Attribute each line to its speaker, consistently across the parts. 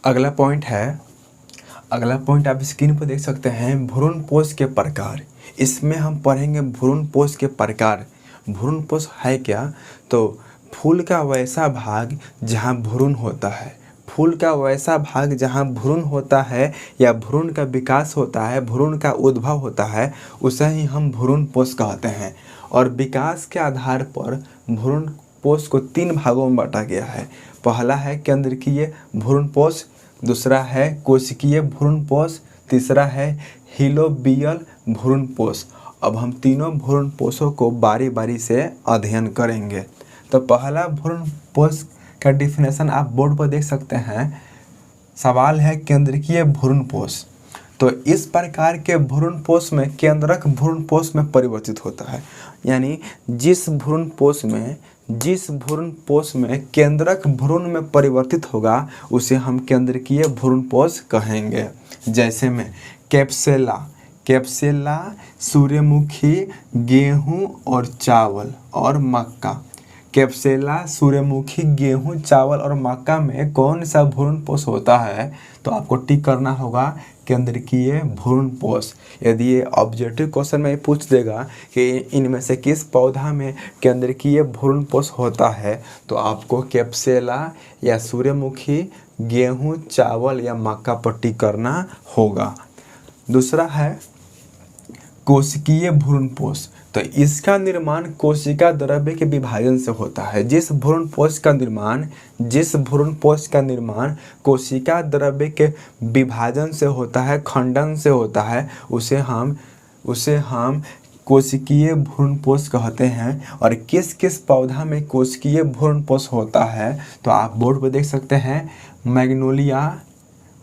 Speaker 1: अगला पॉइंट आप स्क्रीन पर देख सकते हैं, भ्रूणपोष के प्रकार। इसमें हम पढ़ेंगे भ्रूणपोष के प्रकार। भ्रूणपोष है क्या? तो फूल का वैसा भाग जहाँ भ्रूण होता है, फूल का वैसा भाग जहाँ भ्रूण होता है या भ्रूण का विकास होता है, भ्रूण का उद्भव होता है, उसे ही हम भ्रूणपोष कहते हैं। और विकास के आधार पर भ्रूणपोष को 3 भागों में बांटा गया है। पहला है केंद्रकीय भ्रूणपोष, दूसरा है कोशिकीय भ्रूणपोष, तीसरा है हिलोबियल भ्रूणपोष। अब हम तीनों भ्रूणपोषों को बारी बारी से अध्ययन करेंगे। तो पहला भ्रूणपोष का डिफिनेशन आप बोर्ड पर देख सकते हैं। सवाल है केंद्रकीय भ्रूणपोष। तो इस प्रकार के भ्रूणपोष में केंद्रक भ्रूणपोष में परिवर्तित होता है, यानी जिस भ्रूणपोष में केंद्रक भ्रूण में परिवर्तित होगा उसे हम केंद्रकीय भ्रूणपोष कहेंगे। जैसे में कैप्सेला, सूर्यमुखी, गेहूं और चावल और मक्का। कैप्सेला, सूर्यमुखी, गेहूं, चावल और मक्का में कौन सा भ्रूणपोष होता है? तो आपको टिक करना होगा केंद्रकीय भ्रूणपोष। यदि ये ऑब्जेक्टिव क्वेश्चन में पूछ देगा कि इनमें से किस पौधा में केंद्रकीय भ्रूणपोष होता है, तो आपको कैप्सेला या सूर्यमुखी, गेहूं, चावल या मक्का पर टिक करना होगा। दूसरा है कोशिकीय भ्रूणपोष। तो इसका निर्माण कोशिका द्रव्य के विभाजन से होता है। जिस भ्रूणपोष का निर्माण कोशिका द्रव्य के विभाजन से होता है, खंडन से होता है, उसे हम कोशिकीय भ्रूणपोष कहते हैं। और किस किस पौधा में कोशिकीय भ्रूणपोष होता है, तो आप बोर्ड पर देख सकते हैं, मैग्नोलिया,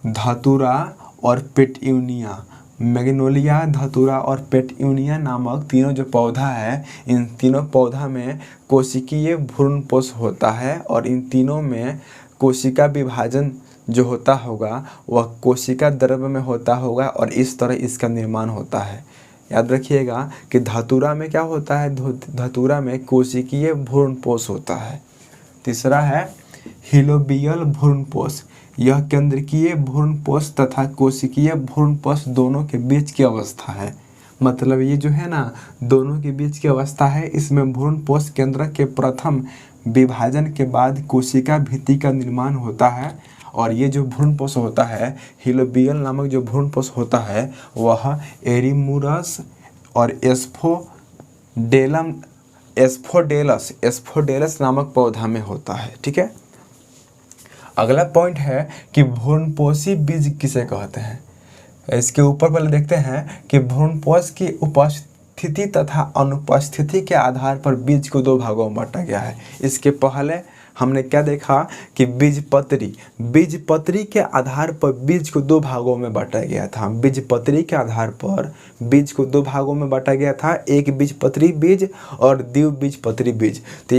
Speaker 1: धतूरा और पेटूनिया। मैग्नोलिया, धतूरा और पेटूनिया नामक तीनों जो पौधा है, इन तीनों पौधा में कोशिकीय भ्रूणपोष होता है। और इन तीनों में कोशिका विभाजन जो होता होगा वह कोशिका द्रव्य में होता होगा और इस तरह इसका निर्माण होता है। याद रखिएगा कि धतूरा में क्या होता है? धतूरा में कोशिकीय भ्रूणपोष होता है। तीसरा है हिलोबियल भ्रूणपोष। यह केंद्रकीय भ्रूणपोष तथा कोशिकीय भ्रूणपोष दोनों के बीच की अवस्था है। मतलब ये जो है ना, दोनों के बीच की अवस्था है। इसमें भ्रूणपोष केंद्रक के प्रथम विभाजन के बाद कोशिका भित्ति का निर्माण होता है। और ये जो भ्रूणपोष होता है, हिलोबियल नामक जो भ्रूणपोष होता है, वह एरीमुरस और एस्फोडेलस नामक पौधा में होता है। ठीक है। अगला पॉइंट है कि भ्रूणपोषी बीज किसे कहते हैं। इसके ऊपर पहले देखते हैं कि भ्रूणपोष की उपस्थिति तथा अनुपस्थिति के आधार पर बीज को 2 भागों में बांटा गया है। इसके पहले हमने क्या देखा कि बीजपत्री के आधार पर बीज को 2 भागों में बांटा गया था। बीजपत्री के आधार पर बीज को 2 भागों में बांटा गया था, एक बीजपत्री बीज और द्विबीजपत्री बीज। तो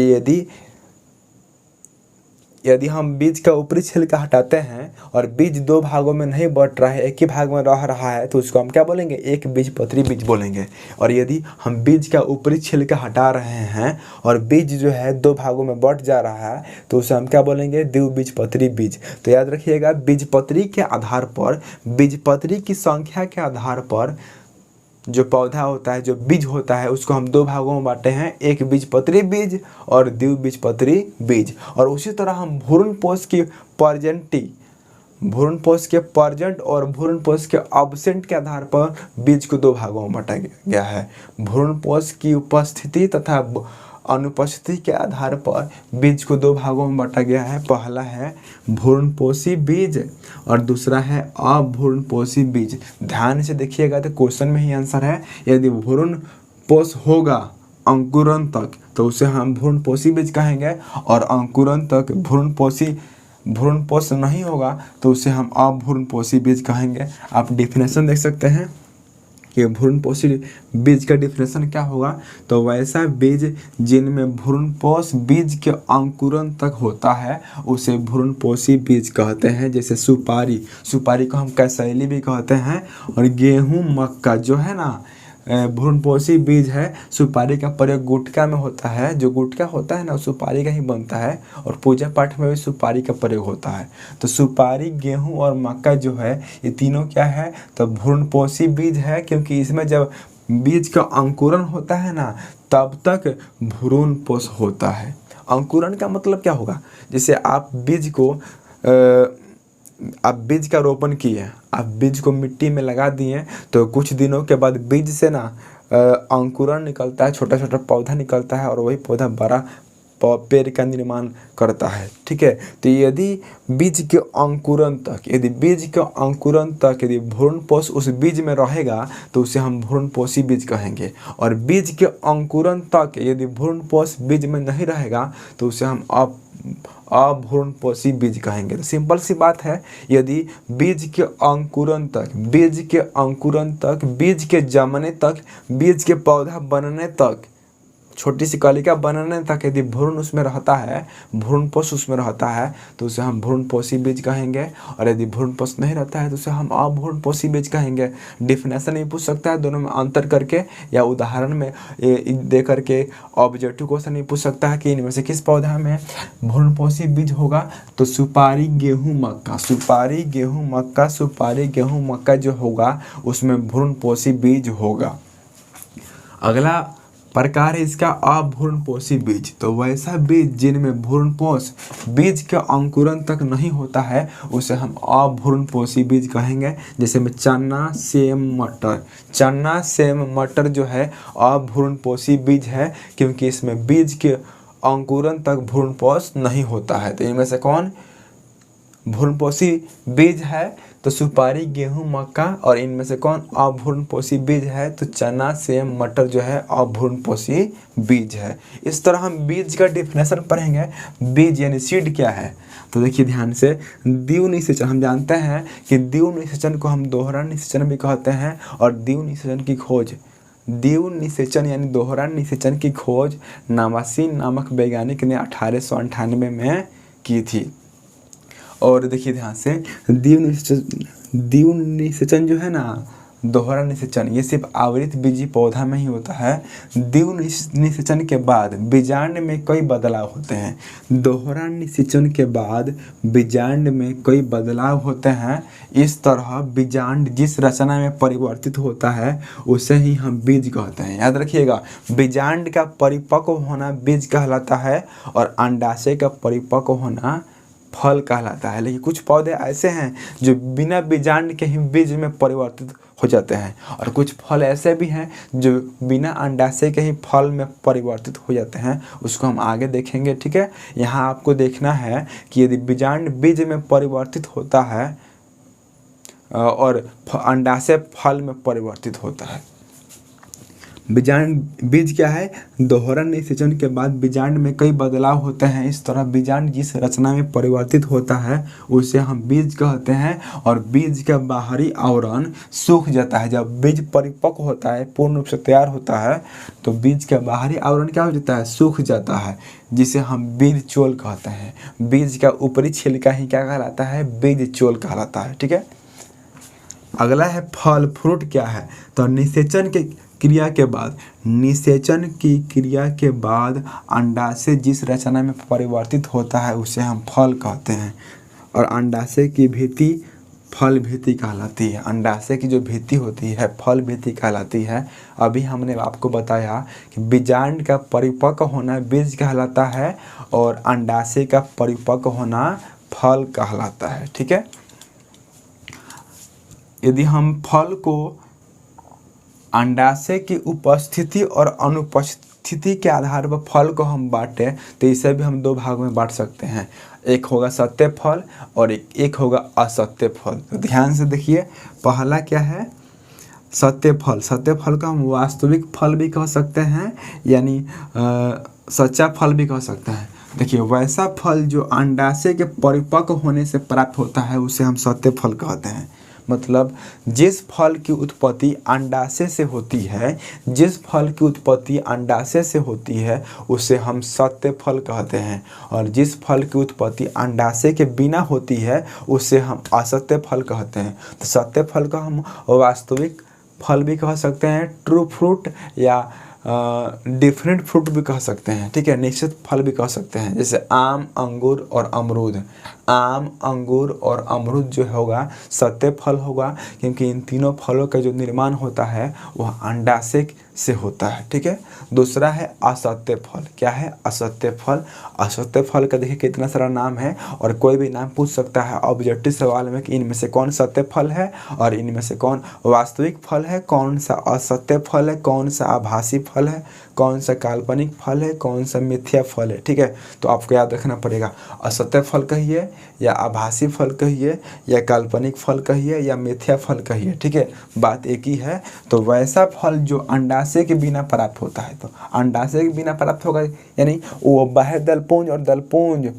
Speaker 1: यदि हम बीज का ऊपरी छिलका हटाते हैं और बीज 2 भागों में नहीं बट रहा है, एक ही भाग में रह रहा है, तो उसको हम क्या बोलेंगे? एक बीजपत्री बीज बोलेंगे। और यदि हम बीज का ऊपरी छिलका हटा रहे हैं और बीज जो है 2 भागों में बट जा रहा है, तो उसे हम क्या बोलेंगे? द्विबीजपत्री बीज। तो याद रखिएगा, बीजपत्री के आधार पर, बीजपत्री की संख्या के आधार पर जो पौधा होता है, जो बीज होता है, उसको हम 2 भागों में बांटे हैं, एक बीजपत्री बीज और द्विबीजपत्री बीज। और उसी तरह हम भ्रूणपोष के पर्जेंट और भ्रूणपोष के अब्सेंट के आधार पर बीज को 2 भागों में बांटा गया है। भ्रूणपोष की उपस्थिति तथा अनुपस्थिति के आधार पर बीज को 2 भागों में बांटा गया है। पहला है भ्रूणपोषी बीज और दूसरा है अभ्रूणपोषी बीज। ध्यान से देखिएगा तो क्वेश्चन में ही आंसर है। यदि भ्रूणपोष होगा अंकुरन तक तो उसे हम भ्रूणपोषी बीज कहेंगे, और अंकुरन तक भ्रूणपोष नहीं होगा तो उसे हम अभ्रूणपोषी बीज कहेंगे। आप डिफिनेशन देख सकते हैं कि भ्रूणपोषी बीज का डिफिनेशन क्या होगा। तो वैसा बीज जिनमें भ्रूणपोष बीज के अंकुरन तक होता है उसे भ्रूणपोषी बीज कहते हैं। जैसे सुपारी को हम कैसैली भी कहते हैं। और गेहूं, मक्का जो है ना, भ्रूणपोषी बीज है। सुपारी का प्रयोग गुटखा में होता है, जो गुटखा होता है ना सुपारी का ही बनता है, और पूजा पाठ में भी सुपारी का प्रयोग होता है। तो सुपारी, गेहूं और मक्का जो है ये तीनों क्या है, तो भ्रूणपोषी बीज है, क्योंकि इसमें जब बीज का अंकुरण होता है ना तब तक भ्रूणपोष होता है। अंकुरण का मतलब क्या होगा, जैसे आप बीज को आप बीज का रोपण किए, आप बीज को मिट्टी में लगा दिए, तो कुछ दिनों के बाद बीज से ना अंकुरण निकलता है, छोटा छोटा पौधा निकलता है, और वही पौधा बड़ा पेड़ का निर्माण करता है। ठीक है, तो यदि बीज के अंकुरण तक, यदि बीज के अंकुरण तक यदि भ्रूणपोष उस बीज में रहेगा तो उसे हम भ्रूणपोषी बीज कहेंगे, और बीज के अंकुरण तक यदि भ्रूणपोष बीज में नहीं रहेगा तो उसे हम अभ्रूणपोषी बीज कहेंगे। तो सिंपल सी बात है, यदि बीज के अंकुरण तक, बीज के अंकुरण तक, बीज के जमने तक, बीज के पौधा बनने तक, छोटी सी कलिका बनने तक यदि भ्रूण उसमें रहता है, भ्रूणपोष उसमें रहता है, तो उसे हम भ्रूणपोषी बीज कहेंगे, और यदि भ्रूणपोष नहीं रहता है तो उसे हम अभ्रूणपोषी बीज कहेंगे। डिफिनेशन भी पूछ सकता है दोनों में अंतर करके, या उदाहरण में दे करके ऑब्जेक्टिव क्वेश्चन भी पूछ सकता है कि इनमें से किस पौधा में भ्रूणपोषी बीज होगा। तो सुपारी, गेहूँ, मक्का, सुपारी, गेहूँ, मक्का, सुपारी, गेहूँ, मक्का जो होगा उसमें भ्रूणपोषी बीज होगा। अगला प्रकार है इसका अभ्रूणपोषी बीज। तो वैसा बीज जिनमें भ्रूणपोष बीज के अंकुरण तक नहीं होता है उसे हम अभ्रूणपोषी बीज कहेंगे। जैसे में चना, सेम, मटर। चना, सेम, मटर जो है अभ्रूणपोषी बीज है, क्योंकि इसमें बीज के अंकुरण तक भ्रूणपोष नहीं होता है। तो इनमें से कौन भ्रूणपोषी बीज है, तो सुपारी, गेहूं, मक्का, और इनमें से कौन अभ्रूणपोषी बीज है, तो चना, सेम, मटर जो है अभ्रूणपोषी बीज है। इस तरह हम बीज का डिफिनेशन पढ़ेंगे। बीज यानी सीड क्या है, तो देखिए ध्यान से, द्वितीय निषेचन, हम जानते हैं कि द्वितीय निषेचन को हम दोहरा निषेचन भी कहते हैं, और द्वितीय निषेचन की खोज, द्वितीय निषेचन यानी दोहरा निषेचन की खोज नामासीन नामक वैज्ञानिक ने 1898 में की थी। और देखिए ध्यान से, द्वितीय निषेचन जो है ना, दोहरा निषेचन, ये सिर्फ आवृत बीजी पौधा में ही होता है। द्वितीय निषेचन के बाद बीजांड में कई बदलाव होते हैं। दोहरा निषेचन के बाद बीजांड में कई बदलाव होते हैं। इस तरह बीजांड जिस रचना में परिवर्तित होता है उसे ही हम बीज कहते हैं। याद रखिएगा, बीजांड का परिपक्व होना बीज कहलाता है, और अंडाशय का परिपक्व होना फल कहलाता है। लेकिन कुछ पौधे ऐसे हैं जो बिना बीजांड के ही बीज में परिवर्तित हो जाते हैं, और कुछ फल ऐसे भी हैं जो बिना अंडाशय के ही फल में परिवर्तित हो जाते हैं। उसको हम आगे देखेंगे। ठीक है, यहाँ आपको देखना है कि यदि बीजांड बीज में परिवर्तित होता है और अंडाशय फल में परिवर्तित होता है। बीजांड, बीज क्या है, दोहरा निषेचन के बाद बीजांड में कई बदलाव होते हैं। इस तरह बीजांड जिस रचना में परिवर्तित होता है उसे हम बीज कहते हैं, और बीज का बाहरी आवरण सूख जाता है। जब बीज परिपक्व होता है, पूर्ण रूप से तैयार होता है, तो बीज का बाहरी आवरण क्या हो जाता है, सूख जाता है, जिसे हम बीज चोल कहते हैं। बीज का ऊपरी छिलका ही क्या कहलाता है, बीज चोल कहलाता है। ठीक है, अगला है फल, फ्रूट क्या है, तो निषेचन के क्रिया के बाद, निषेचन की क्रिया के बाद अंडाशय जिस रचना में परिवर्तित होता है उसे हम फल कहते हैं, और अंडाशय की भित्ति फल भित्ति कहलाती है। अंडाशय की जो भित्ति होती है फल भित्ति कहलाती है। अभी हमने आपको बताया कि बीजांड का परिपक्व होना बीज कहलाता है, और अंडाशय का परिपक्व होना फल कहलाता है। ठीक है, यदि हम फल को अंडाशय की उपस्थिति और अनुपस्थिति के आधार पर फल को हम बांटें तो इसे भी हम दो भाग में बांट सकते हैं। एक होगा सत्य फल और एक होगा असत्य फल। तो ध्यान से देखिए, पहला क्या है, सत्य फल। सत्य फल को हम वास्तविक फल भी कह सकते हैं, यानी सच्चा फल भी कह सकते हैं। देखिए, वैसा फल जो अंडाशय के परिपक्व होने से प्राप्त होता है उसे हम सत्य फल कहते हैं। मतलब जिस फल की उत्पत्ति अंडाशय से होती है, जिस फल की उत्पत्ति अंडाशय से होती है उसे हम सत्य फल कहते हैं, और जिस फल की उत्पत्ति अंडाशय के बिना होती है उसे हम असत्य फल कहते हैं। तो सत्य फल का हम वास्तविक फल भी कह सकते हैं, ट्रू फ्रूट या डिफरेंट फ्रूट भी कह सकते हैं, ठीक है, निश्चित फल भी कह सकते हैं। जैसे आम, अंगूर और अमरूद। आम, अंगूर और अमरूद जो होगा सत्य फल होगा, क्योंकि इन तीनों फलों का जो निर्माण होता है वह अंडाशय से होता है, ठीक है। दूसरा है असत्य फल। क्या है? असत्य फल। असत्य फल का देखिए कितना सारा नाम है, और कोई भी नाम पूछ सकता है ऑब्जेक्टिव सवाल में कि इनमें से कौन सत्य फल है और इनमें से कौन वास्तविक फल है, कौन सा असत्य फल है, कौन सा आभासी फल है, कौन सा काल्पनिक फल है, कौन सा मिथ्या फल है, ठीक है। तो आपको याद रखना पड़ेगा, असत्य फल कहिए या आभासी फल कहिए या काल्पनिक फल कहिए या मिथ्या फल कहिए, ठीक है, बात एक ही है। तो वैसा फल जो अंडाशय के बिना प्राप्त होता है, तो अंडाशय के बिना प्राप्त होगा यानी वो बाह्य दलपुंज और दलपुंज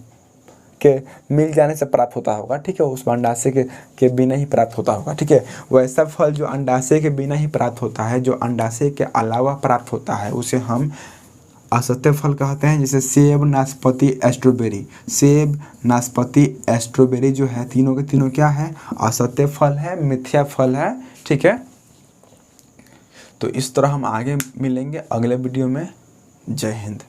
Speaker 1: के मिल जाने से प्राप्त होता होगा, ठीक है, उस अंडाशय के बिना ही प्राप्त होता होगा, ठीक है। वैसा फल जो अंडाशय के बिना ही प्राप्त होता है, जो अंडाशय के अलावा प्राप्त होता है, उसे हम असत्य फल कहते हैं। जैसे सेब, नाशपाती, स्ट्रॉबेरी। सेब, नाशपाती, स्ट्रॉबेरी जो है तीनों के तीनों क्या है? असत्य फल है, मिथ्या फल है, ठीक है। तो इस तरह हम आगे मिलेंगे अगले वीडियो में। जय हिंद।